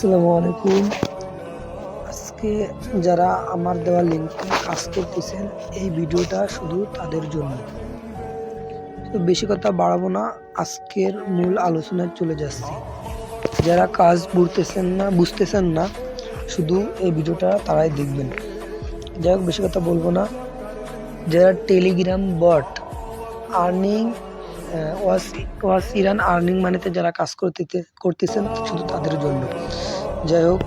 আসসালামু আলাইকুম। আজকে যারা আমার দেওয়া লিঙ্কে কাজ করতেছেন, এই ভিডিওটা শুধু তাদের জন্য। তো বেশি কথা বাড়াবো না, আজকের মূল আলোচনায় চলে যাচ্ছি। যারা কাজ বুঝতেছেন না, শুধু এই ভিডিওটা তারাই দেখবেন। যাই হোক, বেশি কথা বলবো না। যারা টেলিগ্রাম বট আর্নিং ওয়াস ইরান আর্নিং মানিতে যারা কাজ করতেছেন, শুধু তাদের জন্য। যাই হোক,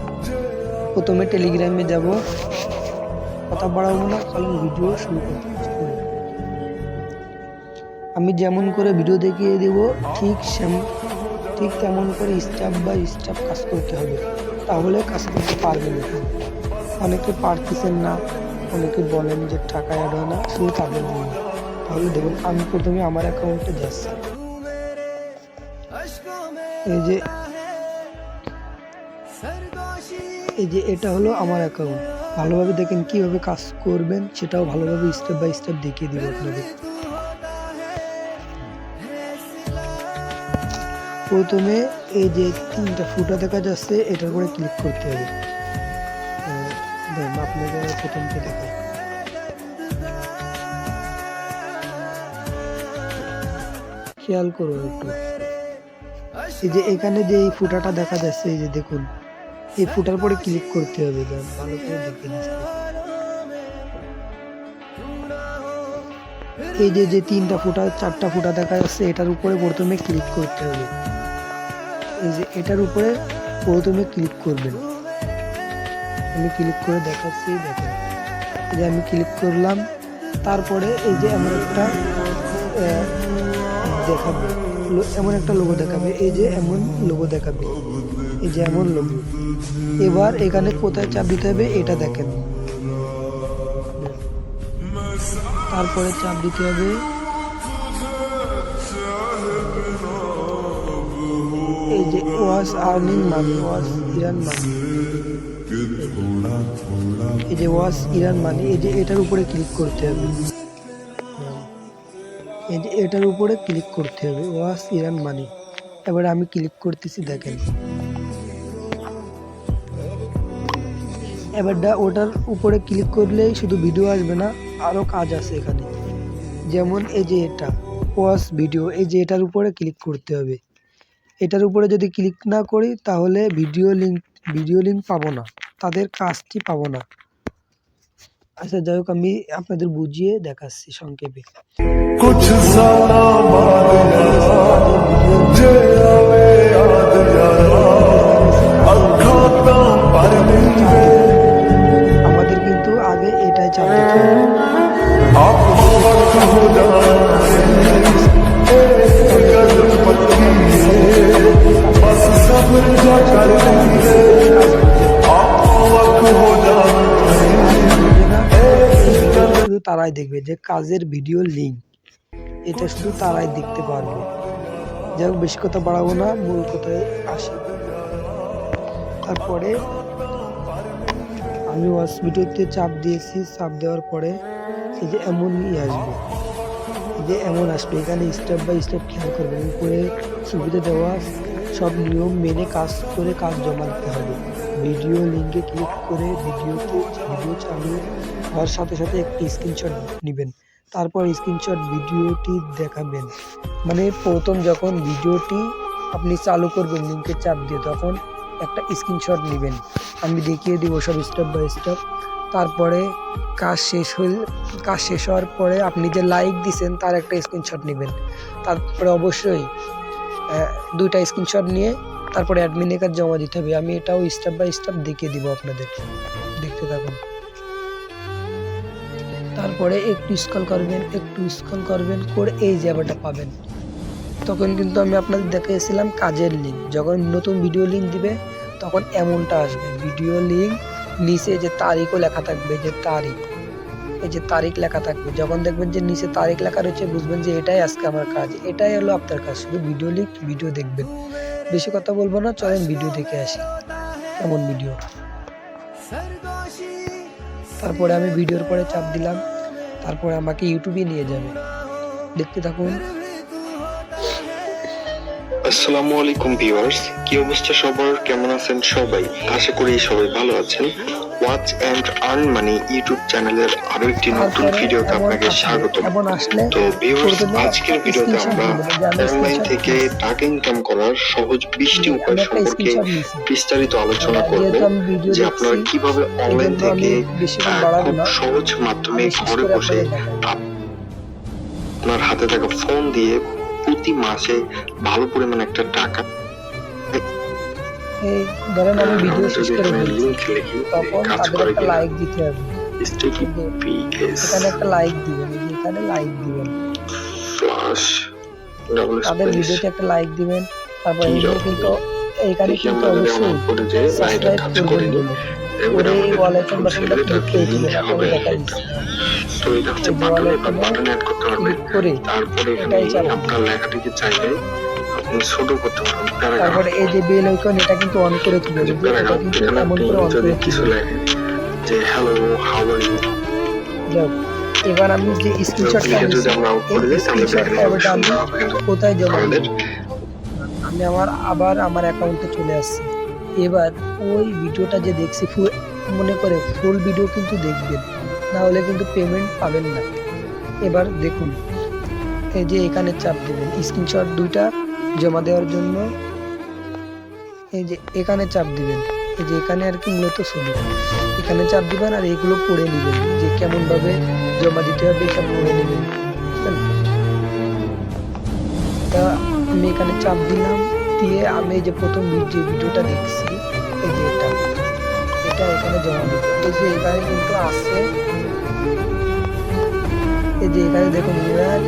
প্রথমে টেলিগ্রামে যাব, কথা বাড়াবো না, চলুন ভিডিও শুরু করতে। আমি যেমন করে ভিডিও দেখিয়ে দেব, ঠিক তেমন করে স্টেপ বাই স্টেপ কাজ করতে হবে, তাহলে কাজ করতে পারবেন। অনেকে পারতেছেন না, অনেকে বলেন যে টাকা অ্যাড হয় না, শুধু তাদের জন্য। তাহলে দেখুন, আমি প্রথমে আমার অ্যাকাউন্টে যাচ্ছি। এই যে এটা হলো আমার অ্যাকাউন্ট। ভালোভাবে দেখেন কিভাবে কাজ করবেন, সেটাও ভালোভাবে স্টেপ বাই স্টেপ দেখিয়ে দিব আপনাদের। প্রথমে এই যে তিনটা ফুটা দেখা যাচ্ছে, এটার উপরে ক্লিক করতে হবে। আপনাদের প্রথমটা দেখাই। খেয়াল করুন একটু, এই যে এখানে যে এই ফুটাটা দেখা যাচ্ছে, এই যে দেখুন, এই ফুটার পরে ক্লিক করতে হবে। ভালো করে দেখে নিচ্ছি। এই যে তিনটা ফুটা চারটা ফুটা দেখা যাচ্ছে, এটার উপরে প্রথমে ক্লিক করতে হবে। এই যে এটার উপরে প্রথমে ক্লিক করবেন। আমি ক্লিক করে দেখাচ্ছি, দেখেন। এই যে আমি ক্লিক করলাম, তারপরে এই যে এমন একটা দেখাবে, এমন একটা লোগো দেখাবে। এই যে এমন লোগো দেখাবে, এই যে এমন লোগো। এবার এখানে কোথায় চাপ দিতে হবে এটা দেখেন। তারপরে চাপ দিতে হবে এই যে ওয়াস আর্নিং মানি, ওয়াস ইরান মানি। এই যে ওয়াস ইরান মানি, এই যে এটার উপরে ক্লিক করতে হবে। এই যে এটার উপরে ক্লিক করতে হবে, ওয়াস ইরান মানি। এবার আমি ক্লিক করতেছি, দেখেন। এবার ওটার উপরে ক্লিক করলেই শুধু ভিডিও আসবে না, আরো কাজ আছে এখানে। যেমন এই যে এটা ওয়াচ ভিডিও, এই যে এটার উপরে ক্লিক করতে হবে। এটার উপরে যদি ক্লিক না করি, তাহলে ভিডিও লিঙ্ক পাবো না, তাদের কাজটি পাবো না। আচ্ছা, যাই হোক, আমি আপনাদের বুঝিয়ে দেখাচ্ছি সংক্ষেপে। আমাদের কিন্তু আগে এটাই চাপ দিতে হবে। শুধু তারাই দেখবে যে কাজের ভিডিও লিঙ্ক, এটা শুধু তারাই দেখতে পারবে। যাই হোক, বেশি কথা বাড়াবো না, মূল কথায় আসি। তারপরে আমি ওয়াচ ভিডিওতে চাপ দিয়েছি, চাপ দেওয়ার পরে এই যে এমনই আসবে, এই যে এমন আসবে। এখানে স্টেপ বাই স্টেপ খেয়াল করবেন, উপরে ছবিতে দেওয়া সব নিয়ম মেনে কাজ করে কাজ জমা দিতে হবে। ভিডিও লিঙ্কে ক্লিক করে ভিডিও চালু হওয়ার সাথে সাথে একটি স্ক্রিনশট নেবেন। তারপর স্ক্রিনশট ভিডিওটি দেখাবেন। মানে প্রথম যখন ভিডিওটি আপনি চালু করবেন লিঙ্কে চাপ দিয়ে, তখন একটা স্ক্রিনশট নেবেন। আমি দেখিয়ে দিব সব স্টেপ বাই স্টেপ। তারপরে কাজ শেষ হওয়ার পরে আপনি যে লাইক দিছেন তার একটা স্ক্রিনশট নেবেন। তারপরে অবশ্যই দুইটা স্ক্রিনশট নিয়ে তারপরে অ্যাডমিনের কাছে জমা দিতে হবে। আমি এটাও স্টেপ বাই স্টেপ দেখিয়ে দিব আপনাদের, দেখতে থাকুন। তারপরে একটু স্ক্রল করবেন করে এই জায়গাটা পাবেন। তখন কিন্তু আমি আপনাদের দেখিয়েছিলাম কাজের লিঙ্ক। যখন নতুন ভিডিও লিঙ্ক দিবে, তখন এমনটা আসবে। ভিডিও লিঙ্ক নিচে যে তারিখও লেখা থাকবে, যে তারিখ, এই যে তারিখ লেখা থাকবে। যখন দেখবেন যে নিচে তারিখ লেখা রয়েছে, বুঝবেন যে এটাই আজকে আমার কাজ, এটাই হলো আপনার কাজ। শুধু ভিডিও লিঙ্ক, ভিডিও দেখবেন। বেশি কথা বলবো না, চলেন ভিডিও দেখে আসি কেমন ভিডিও। তারপরে আমি ভিডিওর পরে চাপ দিলাম, তারপরে আমাকে ইউটিউবে নিয়ে যাবে, দেখতে থাকুন। আসসালামু আলাইকুম ভিউয়ার্স, কি অবস্থা সবার, কেমন আছেন সবাই? আশা করি সবাই ভালো আছেন। Watch and earn money YouTube চ্যানেলের আরো একটি নতুন তারপরে ভিডিওতে এমন আপনাকে আসবে, স্বাগতম। এমন আসলে তো ভিউয়ার্স, প্রথমে আজকের ভিডিওতে স্ক্রিনশট আমরা দিবেন যে আমি অনলাইন স্ক্রিনশট থেকে নিয়েছি, টাকা ইনকাম করার সহজ 20টি যে উপায় আমি একটা সম্পর্কে স্ক্রিনশট নিয়েছি। বিস্তারিত আলোচনা করব, যেহেতু আমি ভিডিও যে দেখছি আপনারা কিভাবে এই অনলাইন জন্য আমি থেকে বেশিক্ষণ বাড়াবো খুব না, সহজ মাধ্যমে আমি শেষ ঘরে করে বসে আপনাদের দেখাই। আপনার হাতে থাকা ফোন দিয়ে প্রতি মাসে ভালো পরিমাণ একটা টাকা, এই ধরেন আমি ভিডিও আমরা শেষ যদি করে এখানে ফেলছি, লিংক লিখি তখন কাজ তাদের করে একটা কিনা, লাইক দিতে হবে। স্টেকি এই যে পিএস এখানে একটা লাইক দিবেন, এই যে এখানে লাইক দিবেন, ফ্লাশ ডাবল তাদের স্পেস ভিডিওতে একটা লাইক দিবেন। তারপর টি এখানে কিন্তু এখানে দেখি কিন্তু আমরা যদি অবশ্যই আমার করে যে লাইটে সাবস্ক্রাইব কাজ করবেন করিনি, বলে এবারে করে এই আমাদের ওয়াল আইকন ফুল বাটনটা সেভে ক্লিক তার করে লিঙ্ক দিবেন, আপনাকে হবে দেখাই এটা। দিচ্ছি। তো এটা হচ্ছে এই যে ওয়াল বাটনে বা আইকনে বাটনে অ্যাড করতে হবে। ক্লিক করে তারপরে এখানে এটাই চাপ আপনার দিবেন। লেখাটিকে চাইলে আপনি ছোট করতে পারবেন, প্যারাগ্রাফ, তারপরে এই যে বেল আইকন এটা কিন্তু অন করে তুলবেন, যে এই যে এটা প্যারাগ্রাফ কিন্তু এখানে এমন আপনি করে অন যদি করে কিছু তুলবেন। লেখেন যে হ্যালো হাউ আর ইউ, যাক, এবার আমি যে স্ক্রিনশটটা লিখে যদি নিয়েছি আমরা আউট এই করে দিই তাহলে দেখেন স্ক্রিনশটটা এভাবে এবার আমি সুন্দর হবে কিন্তু কোথায় জমা দিব? আমাদের। আমি আমার অ্যাকাউন্টে চলে আসছি। এবার ওই ভিডিওটা যে দেখছি মনে করে ফুল ভিডিও কিন্তু দেখবেন, না হলে কিন্তু পেমেন্ট পাবেন না। এবার দেখুন, এই যে এখানে চাপ দিবেন স্ক্রিনশট দুইটা জমা দেওয়ার জন্য, এই যে এখানে চাপ দিবেন, এই যে এখানে আর কি মূলত ছবি, এখানে চাপ দিবেন আর এগুলো পড়ে নেবেন যে কেমন ভাবে জমা দিতে হবে, এটা পড়ে নেবেন, বুঝলেন? তা আমি এখানে চাপ দিলাম, দিয়ে আমি এই যে প্রথম যে ভিডিওটা দেখছি, এই যে এটা এটা এখানে জমা দিব। এই যে এখানে কিন্তু আছে, এই যে এখানে দেখুন উয়ার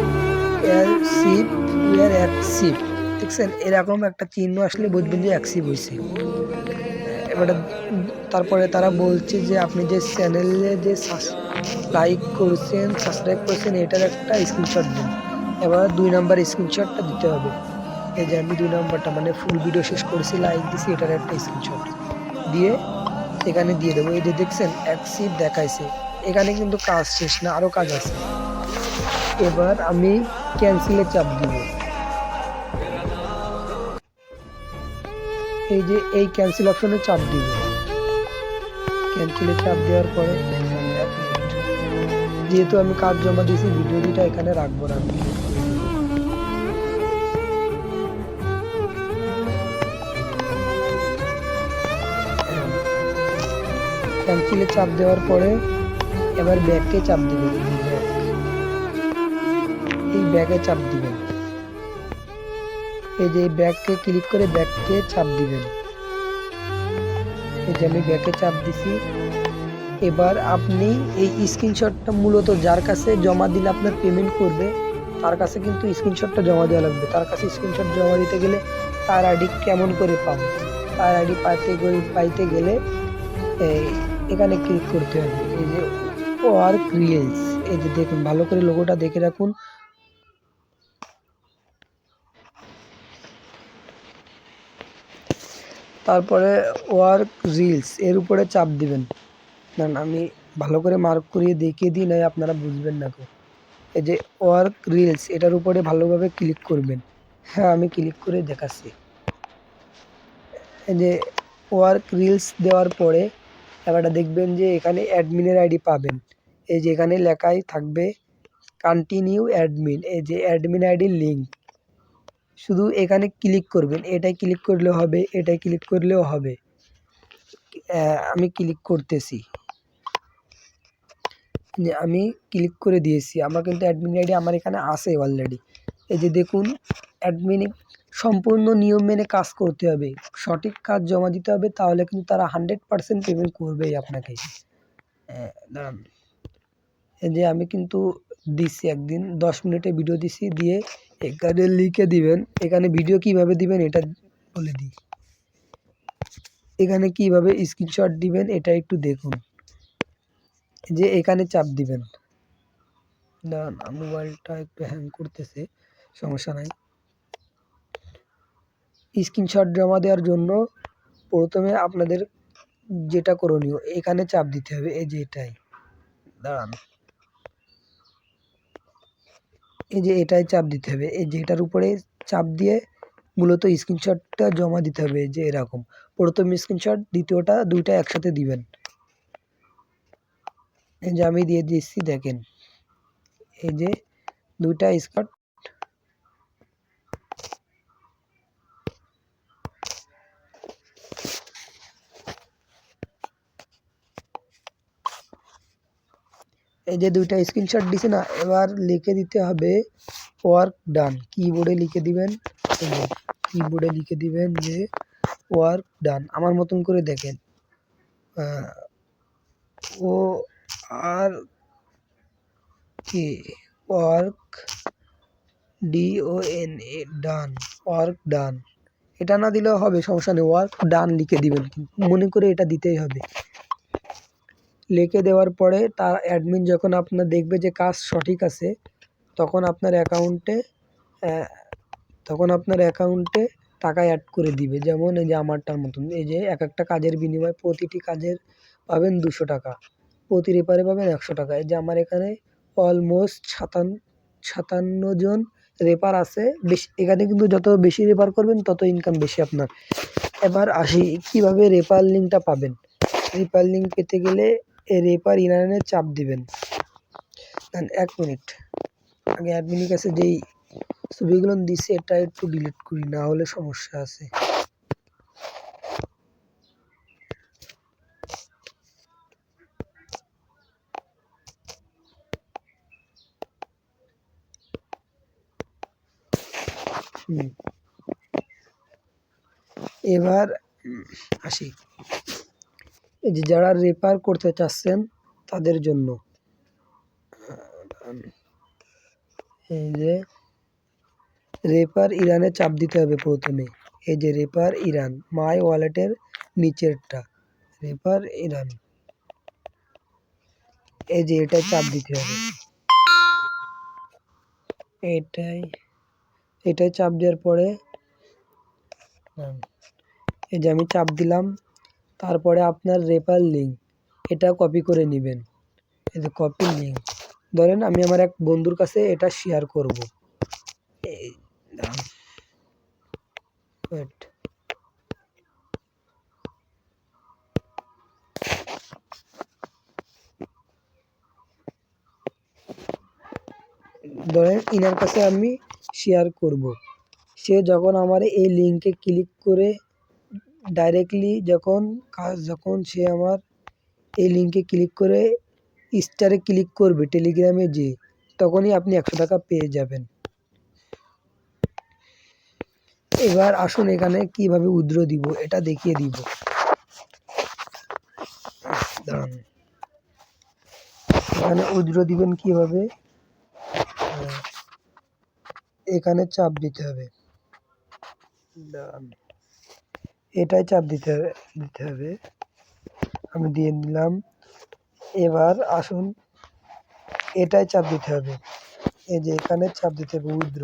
অ্যাকসিভ, দেখছেন এরকম একটা চিহ্ন আসলে বুঝবেন যে অ্যাকসিভ হয়েছে। এবারে তারপরে তারা বলছে যে আপনি যে চ্যানেলে যে লাইক করছেন, সাবস্ক্রাইব করছেন, এটার একটা স্ক্রিনশট দিন। এবার 2 নাম্বার স্ক্রিনশটটা দিতে হবে। এই যে আমি 2 নাম্বারটা মানে ফুল ভিডিও শেষ করেছি, লাইক দিছি, এটার একটা স্ক্রিনশট দিয়ে এখানে দিয়ে দেবো। এই যে দেখছেন অ্যাকসিভ দেখাইছে, এখানে কিন্তু কাজ শেষ না, আরও কাজ আছে। এবার আমি ক্যান্সেলে চাপ দিব। এই যে এই ক্যান্সেল অপশনে চাপ দিব। ক্যান্সেলে চাপ দেওয়ার পরে যেহেতু আমি কাজ জমা দিয়েছি, ভিডিও দুটা এখানে রাখবো না, আমি ডিলিট করে দিব। ক্যান্সেলে চাপ দেওয়ার পরে এবার ব্যাকে চাপ দিবেন, এই ব্যাকে চাপ দিবেন। এই যে ব্যাককে ক্লিক করে ব্যাককে চাপ দিবেন। এই যে আমি ব্যাকে চাপ দিছি। এবার আপনি এই স্ক্রিনশটটা মূলত যার কাছে জমা দিলে আপনার পেমেন্ট করবে, তার কাছে কিন্তু স্ক্রিনশটটা জমা দেওয়া লাগবে। তার কাছে স্ক্রিনশট জমা দিতে গেলে তার আইডি কেমন করে পাবো? তার আইডি পাইতে গেলে এখানে ক্লিক করতে হবে, এই যে ওয়ার্ক রিলস, এই যে দেখুন ভালো করে লোগোটা দেখে রাখুন। তারপরে ওয়ার্ক রিলস এর উপরে চাপ দিবেন। না আমি ভালো করে মার্ক করিয়ে দেখিয়ে দিই, নয় আপনারা বুঝবেন না গো। এই যে ওয়ার্ক রিলস এটার উপরে ভালোভাবে ক্লিক করবেন। হ্যাঁ আমি ক্লিক করে দেখাচ্ছি। এই যে ওয়ার্ক রিলস দেওয়ার পরে এবারটা দেখবেন যে এখানে অ্যাডমিনের আইডি পাবেন। এই যে এখানে লেখাই থাকবে কন্টিনিউ অ্যাডমিন, এই যে অ্যাডমিন আইডির লিঙ্ক, শুধু এখানে ক্লিক করবেন। এটাই ক্লিক করলেও হবে, এটাই ক্লিক করলেও হবে। আমি ক্লিক করতেছি, যে আমি ক্লিক করে দিয়েছি। আমার কিন্তু অ্যাডমিন আইডি আমার এখানে আছে অলরেডি। এই যে দেখুন অ্যাডমিন সম্পূর্ণ নিয়ম মেনে কাজ করতে হবে, সঠিক কাজ জমা দিতে হবে, তাহলে কিন্তু তারা 100% পেমেন্ট করবেই আপনাকে। দাঁড়ান, এই যে আমি কিন্তু দিচ্ছি একদিন 10 মিনিটের ভিডিও দিছি, দিয়ে এখানে লিখে দিবেন। এখানে ভিডিও কিভাবে দিবেন এটা বলে দিই। এখানে কিভাবে স্ক্রিনশট দিবেন এটা একটু দেখুন। যে এখানে চাপ দিবেন। দাঁড়ান মোবাইলটা একটু হ্যাং করতেছে, সমস্যা নাই। স্ক্রিনশট জমা দেওয়ার জন্য প্রথমে আপনাদের যেটা করণীয় এখানে চাপ দিতে হবে, এই যে এটাই, দাঁড়ান, এই যে এটাই চাপ দিতে হবে। এই যে এটার উপরে চাপ দিয়ে মূলত স্ক্রিনশটটা জমা দিতে হবে, যে এরকম প্রথম স্ক্রিনশট, দ্বিতীয়টা, দুইটা একসাথে দিবেন। এই যে আমি দিয়ে দিচ্ছি, দেখেন এই যে দুইটা স্ক্রিনশট। এই যে দুইটা স্ক্রিনশট দিছে না, এবার লিখে দিতে হবে ওয়ার্ক ডান। কিবোর্ডে লিখে দিবেন, কিবোর্ডে লিখে দিবেন যে ওয়ার্ক ডান। আমার মতন করে দেখেন, ও আর কে ওয়ার্ক, DON ডান, ওয়ার্ক ডান। এটা না দিলেও হবে, সমস্যা নেই, ওয়ার্ক ডান লিখে দিবেন, মনে করে এটা দিতেই হবে। লিখে দেওয়ার পরে তার অ্যাডমিন যখন আপনার দেখবে যে কাজ সঠিক আছে, তখন আপনার অ্যাকাউন্টে টাকা অ্যাড করে দিবে। যেমন এই যে আমারটার মতন, এই যে এক একটা কাজের বিনিময়ে প্রতিটি কাজের পাবেন 200 টাকা, প্রতি রেপারে পাবেন 100 টাকা। এই যে আমার এখানে অলমোস্ট 57 জন রেপার আছে। বেশি এখানে কিন্তু যত বেশি রেপার করবেন তত ইনকাম বেশি আপনার। এবার আসি কিভাবে রেপার লিঙ্কটা পাবেন। রেপার লিঙ্ক পেতে গেলে রেপার ইরানে চাপ দিবেন। 1 মিনিট, আগে অ্যাডমিনের কাছে যেই ছবিগুলো দিছে এটা একটু ডিলিট করি, না হলে সমস্যা আছে। এবার আসি, এই যে যারা রেপার করতে চাচ্ছেন তাদের জন্য, এই যে রেপার ইরানে চাপ দিতে হবে প্রথমে। এই যে রেপার ইরান, মাই ওয়ালেটের নিচেরটা রেপার ইরান, এই যে এটাই চাপ দিতে হবে। এটাই চাপ দেওয়ার পরে এই যে আমি চাপ দিলাম। তারপরে আপনার রেপার লিঙ্ক এটা কপি করে নেবেন। এই যে কপি লিঙ্ক, ধরেন আমি আমার এক বন্ধুর কাছে এটা শেয়ার করব। ধরেন ইনার কাছে আমি শেয়ার করব। সে যখন আমার এই লিঙ্কে ক্লিক করে ডাইরেক্টলি যখন সে আমার এই লিঙ্কে ক্লিক করে স্টারে ক্লিক করবে টেলিগ্রামে, যে তখনই আপনি 100 টাকা পেয়ে যাবেন। এবার আসুন এখানে কিভাবে উইথড্র দিব এটা দেখিয়ে দিব। দাঁড়ান, এখানে উইথড্র দিবেন কিভাবে, এখানে চাপ দিতে হবে, এটাই চাপ দিতে হবে। আমি দিয়ে দিলাম। এবার আসুন এটাই চাপ দিতে হবে, এই যে এখানে চাপ দিতে হবে উইথড্র।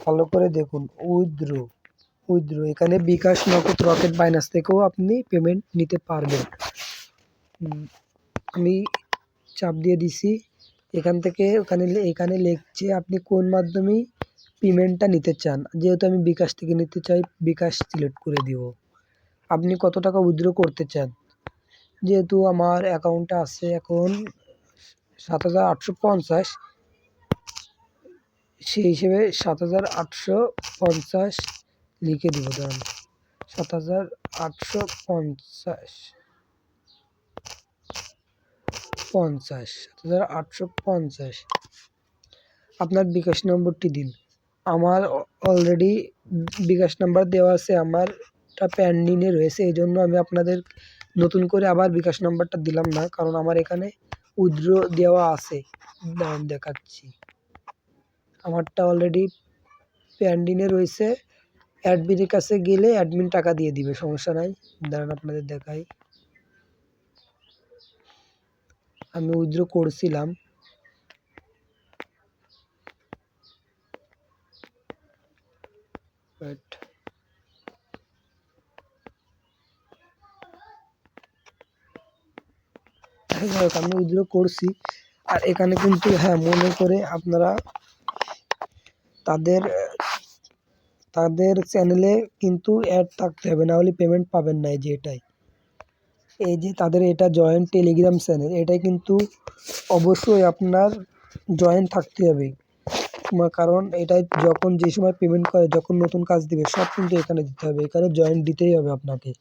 ভালো করে দেখুন, উইথড্র এখানে বিকাশ, নগদ, রকেট, বাইনান্স থেকেও আপনি পেমেন্ট নিতে পারবেন। আমি চাপ দিয়ে দিছি। এখান থেকে এখানে লিখছে আপনি কোন মাধ্যমে পেমেন্টটা নিতে চান। যেহেতু আমি বিকাশ থেকে নিতে চাই, বিকাশ সিলেক্ট করে দিব। আপনি কত টাকা উইথড্র করতে চান, যেহেতু আমার অ্যাকাউন্টে আছে এখন 7,850, সেই হিসেবে 7,850 লিখে দিব। ধরুন 7,850 আপনার বিকাশ নম্বরটি দিন। আমার অলরেডি বিকাশ নাম্বার দেওয়া আছে, আমারটা পেন্ডিংয়ে রয়েছে, এই জন্য আমি আপনাদের নতুন করে আবার বিকাশ নাম্বারটা দিলাম না, কারণ আমার এখানে উইথড্র দেওয়া আছে। দেখাচ্ছি, আমারটা অলরেডি পেন্ডিংয়ে রয়েছে। অ্যাডমিনের কাছে গেলে অ্যাডমিন টাকা দিয়ে দিবে, সমস্যা নাই। দাঁড়ান আপনাদের দেখাই, আমি উইথড্র করছিলাম। আমি উইথড্র করছি। আর এখানে কিন্তু মনে করে আপনারা তাদের চ্যানেলে কিন্তু অ্যাড থাকতে হবে, না হলে পেমেন্ট পাবেন না। এই যে এটাই, এই যে তাদের এটা জয়েন্ট টেলিগ্রাম চ্যানেল, এটাই কিন্তু অবশ্যই আপনার জয়েন থাকতে হবে। কারণ এটাই যখন যে সময় পেমেন্ট করে, যখন নতুন কাজ দিবে, সব কিন্তু এখানে দিতে হবে। এখানে জয়েন দিতেই হবে আপনাকে।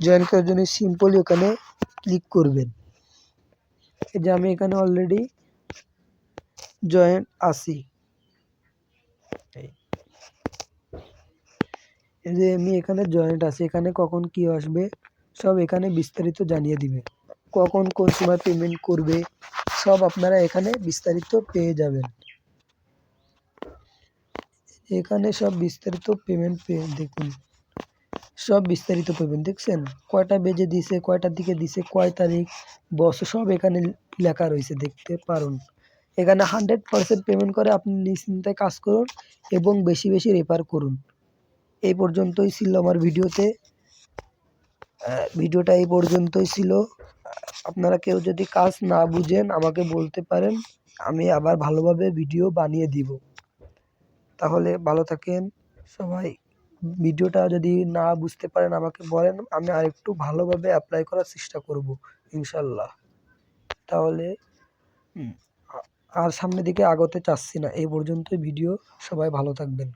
জয়েন করার জন্য সিম্পলি ওখানে ক্লিক করবেন। এই যে আমি এখানে অলরেডি জয়েন আছি। এই যে আমি এখানে জয়েন্ট আছি, এখানে কখন কি আসবে সব এখানে বিস্তারিত জানিয়ে দিবে। কখন কোন সময় পেমেন্ট করবে সব আপনারা এখানে বিস্তারিত পেয়ে যাবেন। এখানে সব বিস্তারিত পেমেন্ট পেয়ে দেখুন, সব বিস্তারিত পাবেন। দেখছেন কয়টা বেজে দিছে, কয়টার দিকে দিছে, কয় তারিখ, বছর, সব এখানে লেখা রয়েছে, দেখতে পারুন। এখানে 100% পেমেন্ট করে আপনি নিশ্চিন্তায় কাজ করুন এবং বেশি বেশি রেফার করুন। এই পর্যন্তই ছিল আমার ভিডিওটা এই পর্যন্তই ছিল। আপনারা কেউ যদি কাজ না বুঝেন আমাকে বলতে পারেন, আমি আবার ভালোভাবে ভিডিও বানিয়ে দিব। তাহলে ভালো থাকেন সবাই। ভিডিওটা যদি না বুঝতে পারেন আমাকে বলেন, আমি আরেকটু ভালোভাবে অ্যাপ্লাই করার চেষ্টা করব ইনশাল্লাহ। তাহলে আর সামনের দিকে আগাতে চাচ্ছি না। এই পর্যন্তই ভিডিও। সবাই ভালো থাকবেন।